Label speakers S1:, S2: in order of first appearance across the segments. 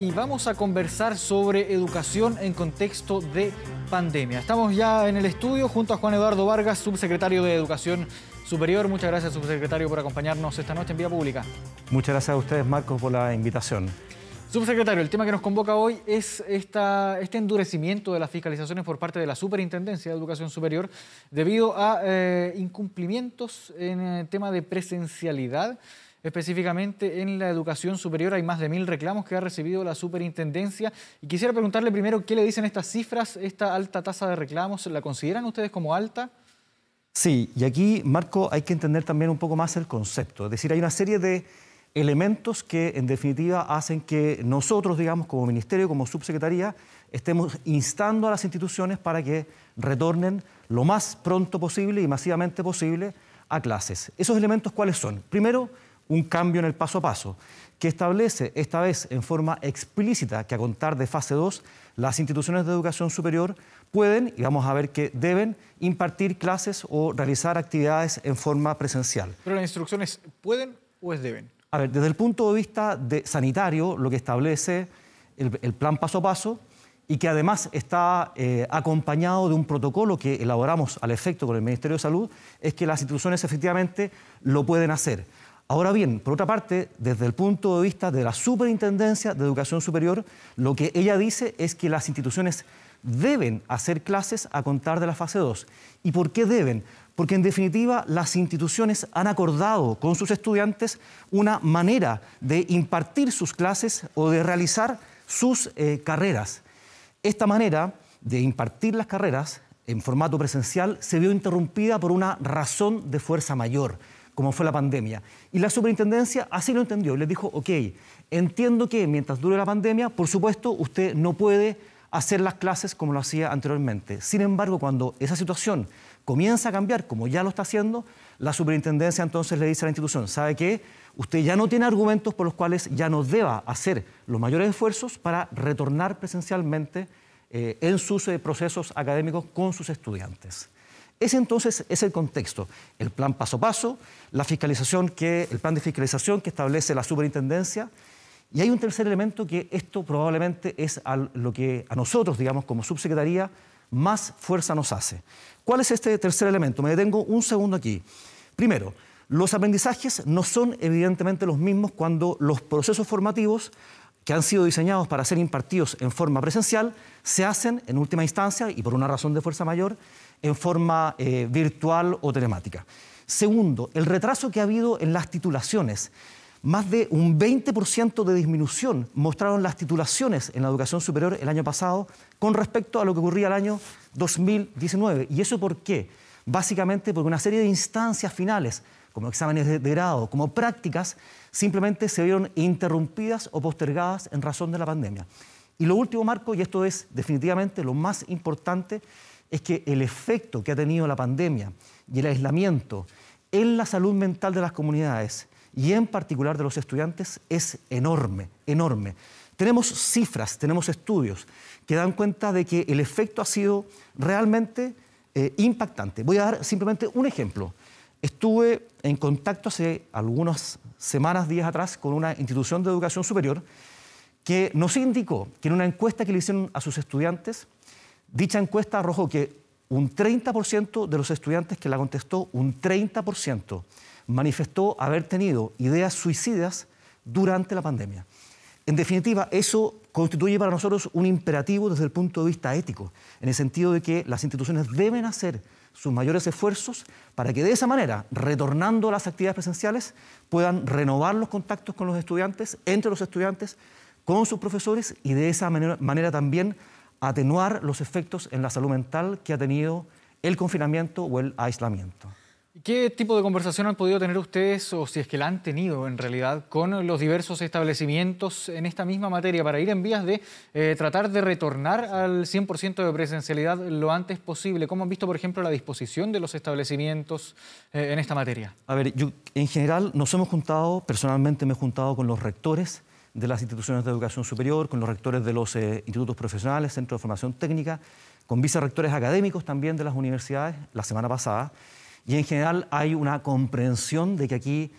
S1: Y vamos a conversar sobre educación en contexto de pandemia. Estamos ya en el estudio junto a Juan Eduardo Vargas, subsecretario de Educación Superior. Muchas gracias, subsecretario, por acompañarnos esta noche en Vía Pública.
S2: Muchas gracias a ustedes, Marcos, por la invitación.
S1: Subsecretario, el tema que nos convoca hoy es este endurecimiento de las fiscalizaciones por parte de la Superintendencia de Educación Superior debido a incumplimientos en el tema de presencialidad. Específicamente en la educación superior hay más de 1000 reclamos que ha recibido la superintendencia. Y quisiera preguntarle primero qué le dicen estas cifras, esta alta tasa de reclamos. ¿La consideran ustedes como alta?
S2: Sí, y aquí, Marco, hay que entender también un poco más el concepto. Es decir, hay una serie de elementos que en definitiva hacen que nosotros, digamos, como ministerio, como subsecretaría, estemos instando a las instituciones para que retornen lo más pronto posible y masivamente posible a clases. ¿Esos elementos cuáles son? Primero, un cambio en el paso a paso, que establece esta vez en forma explícita que a contar de fase 2, las instituciones de educación superior pueden, y vamos a ver que deben, impartir clases o realizar actividades en forma presencial.
S1: ¿Pero las instrucciones pueden o es deben?
S2: A ver, desde el punto de vista sanitario, lo que establece el plan paso a paso, y que además está acompañado de un protocolo que elaboramos al efecto con el Ministerio de Salud, es que las instituciones efectivamente lo pueden hacer. Ahora bien, por otra parte, desde el punto de vista de la Superintendencia de Educación Superior, lo que ella dice es que las instituciones deben hacer clases a contar de la fase 2. ¿Y por qué deben? Porque en definitiva las instituciones han acordado con sus estudiantes una manera de impartir sus clases o de realizar sus carreras. Esta manera de impartir las carreras en formato presencial se vio interrumpida por una razón de fuerza mayor, como fue la pandemia. Y la superintendencia así lo entendió y les dijo, ok, entiendo que mientras dure la pandemia, por supuesto, usted no puede hacer las clases como lo hacía anteriormente. Sin embargo, cuando esa situación comienza a cambiar, como ya lo está haciendo, la superintendencia entonces le dice a la institución, ¿sabe qué? Usted ya no tiene argumentos por los cuales ya no deba hacer los mayores esfuerzos para retornar presencialmente en sus procesos académicos con sus estudiantes. Ese entonces es el contexto, el plan paso a paso, el plan de fiscalización que establece la superintendencia. Y hay un tercer elemento que esto probablemente es lo que a nosotros, digamos, como subsecretaría, más fuerza nos hace. ¿Cuál es este tercer elemento? Me detengo un segundo aquí. Primero, los aprendizajes no son evidentemente los mismos cuando los procesos formativos que han sido diseñados para ser impartidos en forma presencial se hacen en última instancia y por una razón de fuerza mayor en forma virtual o telemática. Segundo, el retraso que ha habido en las titulaciones. Más de un 20% de disminución mostraron las titulaciones en la educación superior el año pasado con respecto a lo que ocurría el año 2019. ¿Y eso por qué? Básicamente porque una serie de instancias finales, como exámenes de grado, como prácticas, simplemente se vieron interrumpidas o postergadas en razón de la pandemia. Y lo último, Marco, y esto es definitivamente lo más importante, es que el efecto que ha tenido la pandemia y el aislamiento en la salud mental de las comunidades y en particular de los estudiantes es enorme, enorme. Tenemos cifras, tenemos estudios que dan cuenta de que el efecto ha sido realmente impactante. Voy a dar simplemente un ejemplo. Estuve en contacto hace algunas semanas, días atrás, con una institución de educación superior que nos indicó que en una encuesta que le hicieron a sus estudiantes, dicha encuesta arrojó que un 30% de los estudiantes que la contestó, un 30%, manifestó haber tenido ideas suicidas durante la pandemia. En definitiva, eso constituye para nosotros un imperativo desde el punto de vista ético, en el sentido de que las instituciones deben hacer sus mayores esfuerzos para que de esa manera, retornando a las actividades presenciales, puedan renovar los contactos con los estudiantes, entre los estudiantes, con sus profesores y de esa manera también atenuar los efectos en la salud mental que ha tenido el confinamiento o el aislamiento.
S1: ¿Qué tipo de conversación han podido tener ustedes, o si es que la han tenido en realidad, con los diversos establecimientos en esta misma materia para ir en vías de tratar de retornar al 100% de presencialidad lo antes posible? ¿Cómo han visto, por ejemplo, la disposición de los establecimientos en esta materia? A ver,
S2: yo en general nos hemos juntado, personalmente me he juntado con los rectores de las instituciones de educación superior, con los rectores de los institutos profesionales, centros de formación técnica, con vicerrectores académicos también de las universidades la semana pasada. Y en general hay una comprensión de que aquí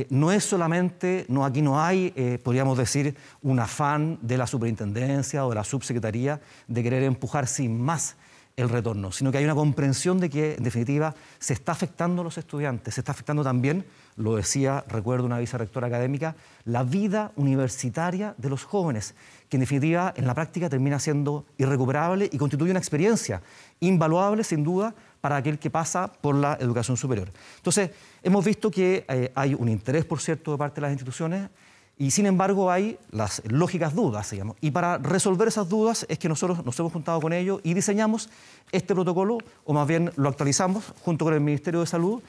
S2: no es solamente, aquí no hay, podríamos decir, un afán de la superintendencia o de la subsecretaría de querer empujar sin más el retorno, sino que hay una comprensión de que, en definitiva, se está afectando a los estudiantes, se está afectando también, lo decía, recuerdo una vicerrectora académica, la vida universitaria de los jóvenes, que en definitiva, en la práctica, termina siendo irrecuperable y constituye una experiencia invaluable, sin duda, para aquel que pasa por la educación superior. Entonces, hemos visto que hay un interés, por cierto, de parte de las instituciones, y sin embargo hay las lógicas dudas, digamos. Y para resolver esas dudas es que nosotros nos hemos juntado con ellos y diseñamos este protocolo, o más bien lo actualizamos junto con el Ministerio de Salud,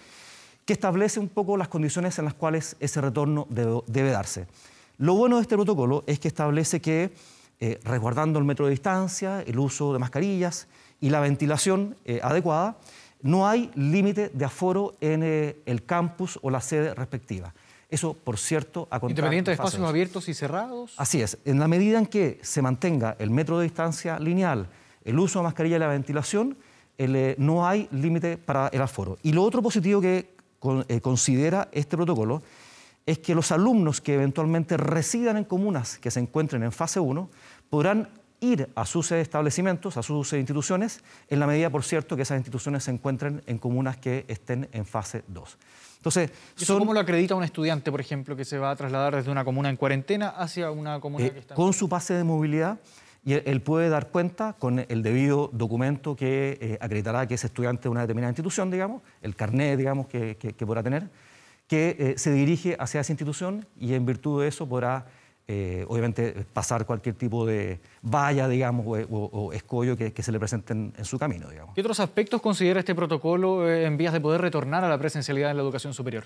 S2: que establece un poco las condiciones en las cuales ese retorno debe darse. Lo bueno de este protocolo es que establece que, resguardando el metro de distancia, el uso de mascarillas y la ventilación adecuada, no hay límite de aforo en el campus o la sede respectiva. Eso, por cierto, a contar...
S1: ¿Independiente de espacios abiertos y cerrados?
S2: Así es. En la medida en que se mantenga el metro de distancia lineal, el uso de mascarilla y la ventilación, no hay límite para el aforo. Y lo otro positivo que considera este protocolo es que los alumnos que eventualmente residan en comunas que se encuentren en fase 1 podrán ir a sus establecimientos, a sus instituciones, en la medida, por cierto, que esas instituciones se encuentren en comunas que estén en fase 2. Entonces,
S1: ¿cómo lo acredita un estudiante, por ejemplo, que se va a trasladar desde una comuna en cuarentena hacia una comuna que está...
S2: Con su pase de movilidad, y él puede dar cuenta con el debido documento que acreditará que es estudiante de una determinada institución, digamos, el carnet, digamos, que podrá tener, que se dirige hacia esa institución y en virtud de eso podrá, obviamente, pasar cualquier tipo de valla, digamos, o escollo que se le presenten en su camino, digamos.
S1: ¿Qué otros aspectos considera este protocolo en vías de poder retornar a la presencialidad en la educación superior?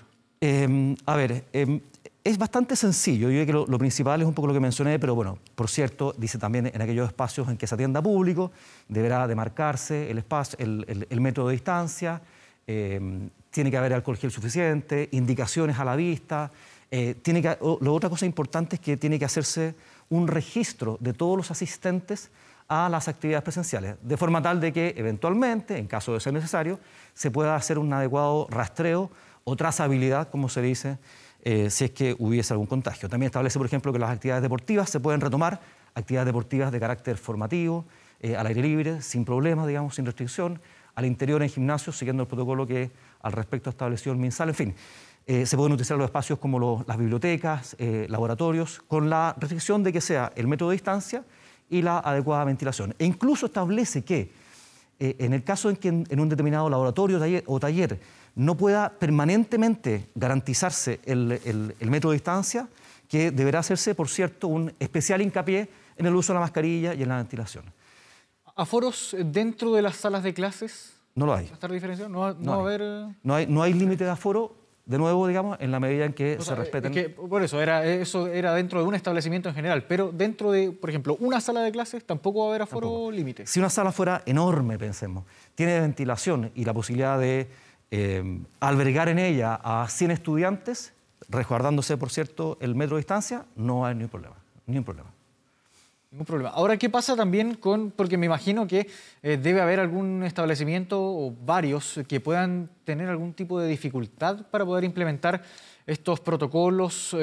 S2: Es bastante sencillo. Yo creo que lo principal es un poco lo que mencioné, pero bueno, por cierto, dice también en aquellos espacios en que se atienda público, deberá demarcarse el espacio, el metro de distancia, tiene que haber alcohol gel suficiente, indicaciones a la vista, la otra cosa importante es que tiene que hacerse un registro de todos los asistentes a las actividades presenciales, de forma tal de que eventualmente, en caso de ser necesario, se pueda hacer un adecuado rastreo o trazabilidad, como se dice, si es que hubiese algún contagio. También establece, por ejemplo, que las actividades deportivas se pueden retomar, actividades deportivas de carácter formativo, al aire libre, sin problemas, digamos, sin restricción, al interior en gimnasios, siguiendo el protocolo que al respecto estableció el MinSal, en fin. Se pueden utilizar los espacios como las bibliotecas, laboratorios, con la restricción de que sea el metro de distancia y la adecuada ventilación. E incluso establece que en el caso en que en un determinado laboratorio o taller no pueda permanentemente garantizarse el metro de distancia, que deberá hacerse, por cierto, un especial hincapié en el uso de la mascarilla y en la ventilación.
S1: ¿Aforos dentro de las salas de clases?
S2: No lo hay.
S1: ¿Va a estar diferenciado?
S2: No hay límite de aforo, de nuevo, digamos, en la medida en que se respeten...
S1: Por eso era dentro de un establecimiento en general, pero dentro de, por ejemplo, una sala de clases tampoco va a haber aforo límite.
S2: Si una sala fuera enorme, pensemos, tiene ventilación y la posibilidad de albergar en ella a 100 estudiantes, resguardándose, por cierto, el metro de distancia, no hay ningún problema.
S1: Ningún problema. Ahora, ¿qué pasa también porque me imagino que debe haber algún establecimiento o varios que puedan tener algún tipo de dificultad para poder implementar estos protocolos,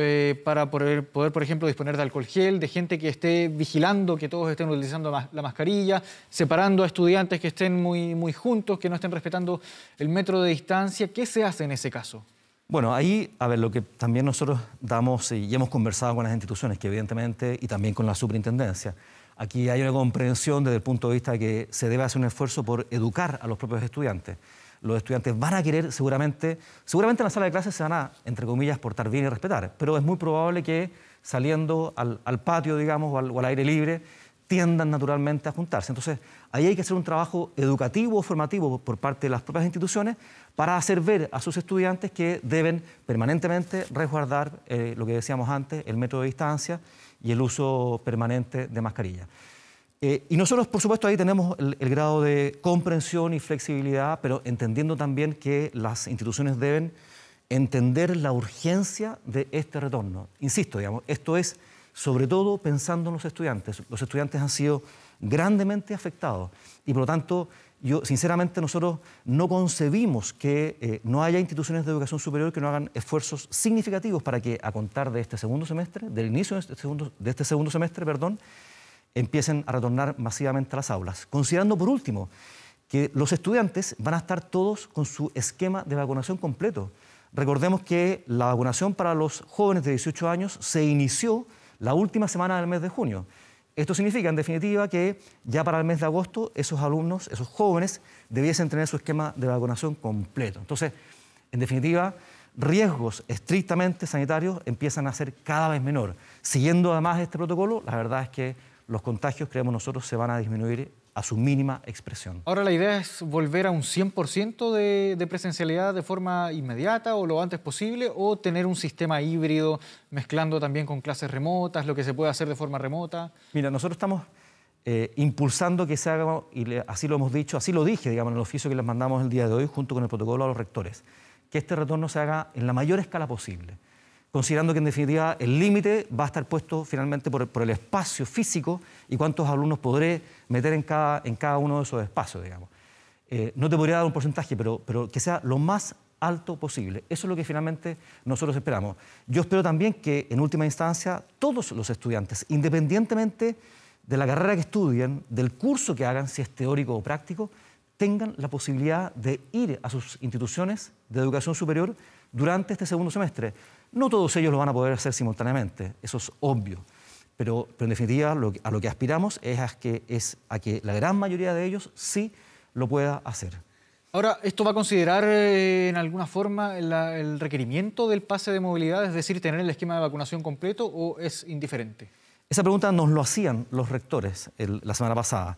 S1: para poder, por ejemplo, disponer de alcohol gel, de gente que esté vigilando que todos estén utilizando la mascarilla, separando a estudiantes que estén muy juntos, que no estén respetando el metro de distancia? ¿Qué se hace en ese caso?
S2: Bueno, ahí, lo que también nosotros damos y hemos conversado con las instituciones, que evidentemente, y también con la superintendencia, aquí hay una comprensión desde el punto de vista de que se debe hacer un esfuerzo por educar a los propios estudiantes. Los estudiantes van a querer, seguramente en la sala de clases se van a, entre comillas, portar bien y respetar, pero es muy probable que saliendo al patio, digamos, o al aire libre, tiendan naturalmente a juntarse. Entonces, ahí hay que hacer un trabajo educativo o formativo por parte de las propias instituciones para hacer ver a sus estudiantes que deben permanentemente resguardar lo que decíamos antes, el metro de distancia y el uso permanente de mascarilla. Y nosotros, por supuesto, ahí tenemos el grado de comprensión y flexibilidad, pero entendiendo también que las instituciones deben entender la urgencia de este retorno. Insisto, digamos, esto es sobre todo pensando en los estudiantes. Los estudiantes han sido grandemente afectados y, por lo tanto, sinceramente, nosotros no concebimos que no haya instituciones de educación superior que no hagan esfuerzos significativos para que, a contar de este segundo semestre, del inicio de este segundo semestre, empiecen a retornar masivamente a las aulas. Considerando, por último, que los estudiantes van a estar todos con su esquema de vacunación completo. Recordemos que la vacunación para los jóvenes de 18 años se inició la última semana del mes de junio. Esto significa, en definitiva, que ya para el mes de agosto esos alumnos, esos jóvenes, debiesen tener su esquema de vacunación completo. Entonces, en definitiva, riesgos estrictamente sanitarios empiezan a ser cada vez menor. Siguiendo además este protocolo, la verdad es que los contagios, creemos nosotros, se van a disminuir a su mínima expresión.
S1: Ahora, ¿la idea es volver a un 100% de presencialidad de forma inmediata o lo antes posible, o tener un sistema híbrido mezclando también con clases remotas, lo que se puede hacer de forma remota?
S2: Mira, nosotros estamos impulsando que se haga, y así lo hemos dicho, así lo dije, digamos, en el oficio que les mandamos el día de hoy, junto con el protocolo a los rectores, que este retorno se haga en la mayor escala posible, considerando que en definitiva el límite va a estar puesto finalmente por el espacio físico y cuántos alumnos podré meter en cada uno de esos espacios, digamos. No te podría dar un porcentaje, pero que sea lo más alto posible. Eso es lo que finalmente nosotros esperamos. Yo espero también que, en última instancia, todos los estudiantes, independientemente de la carrera que estudien, del curso que hagan, si es teórico o práctico, tengan la posibilidad de ir a sus instituciones de educación superior durante este segundo semestre. No todos ellos lo van a poder hacer simultáneamente, eso es obvio, pero en definitiva a lo que aspiramos es a que la gran mayoría de ellos sí lo pueda hacer.
S1: Ahora, ¿esto va a considerar en alguna forma el requerimiento del pase de movilidad, es decir, tener el esquema de vacunación completo, o es indiferente?
S2: Esa pregunta nos lo hacían los rectores la semana pasada.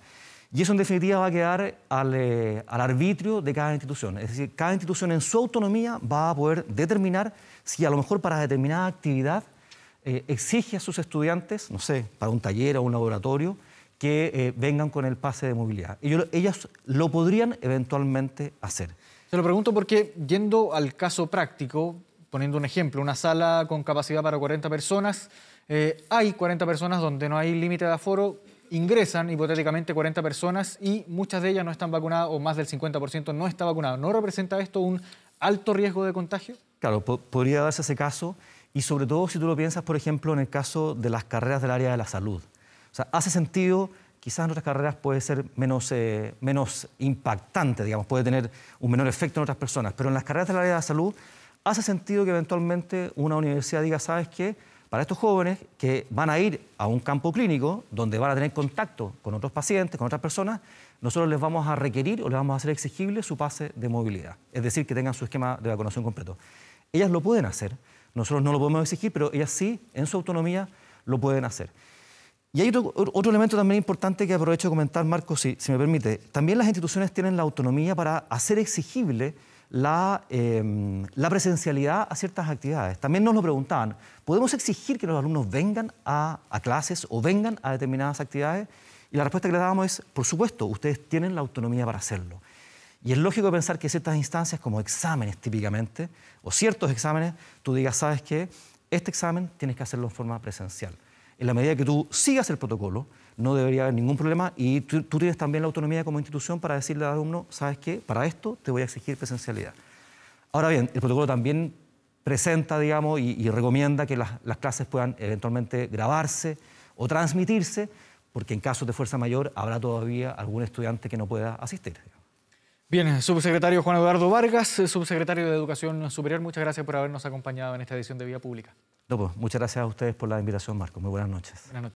S2: Y eso en definitiva va a quedar al arbitrio de cada institución. Es decir, cada institución en su autonomía va a poder determinar si a lo mejor para determinada actividad exige a sus estudiantes, no sé, para un taller o un laboratorio, que vengan con el pase de movilidad. Ellas lo podrían eventualmente hacer.
S1: Se lo pregunto porque, yendo al caso práctico, poniendo un ejemplo, una sala con capacidad para 40 personas, hay 40 personas donde no hay límite de aforo, ingresan hipotéticamente 40 personas y muchas de ellas no están vacunadas, o más del 50% no está vacunado. ¿No representa esto un alto riesgo de contagio?
S2: Claro, podría darse ese caso, y sobre todo si tú lo piensas, por ejemplo, en el caso de las carreras del área de la salud. O sea, hace sentido, quizás en otras carreras puede ser menos impactante, digamos, puede tener un menor efecto en otras personas, pero en las carreras del área de la salud hace sentido que eventualmente una universidad diga, ¿sabes qué? Para estos jóvenes que van a ir a un campo clínico donde van a tener contacto con otros pacientes, con otras personas, nosotros les vamos a requerir o les vamos a hacer exigible su pase de movilidad, es decir, que tengan su esquema de vacunación completo. Ellas lo pueden hacer, nosotros no lo podemos exigir, pero ellas sí, en su autonomía, lo pueden hacer. Y hay otro elemento también importante que aprovecho de comentar, Marco, si me permite. También las instituciones tienen la autonomía para hacer exigible la presencialidad a ciertas actividades. También nos lo preguntaban, ¿podemos exigir que los alumnos vengan a clases o vengan a determinadas actividades? Y la respuesta que les dábamos es, por supuesto, ustedes tienen la autonomía para hacerlo. Y es lógico pensar que ciertas instancias, como exámenes típicamente, o ciertos exámenes, tú digas, ¿sabes qué? Este examen tienes que hacerlo en forma presencial. En la medida que tú sigas el protocolo, no debería haber ningún problema, y tú tienes también la autonomía como institución para decirle al alumno, ¿sabes qué? Para esto te voy a exigir presencialidad. Ahora bien, el protocolo también presenta, digamos, y recomienda que las clases puedan eventualmente grabarse o transmitirse, porque en casos de fuerza mayor habrá todavía algún estudiante que no pueda asistir.
S1: Bien, subsecretario Juan Eduardo Vargas, subsecretario de Educación Superior, muchas gracias por habernos acompañado en esta edición de Vía Pública.
S2: No, pues, muchas gracias a ustedes por la invitación, Marco. Muy buenas noches.
S1: Buenas noches.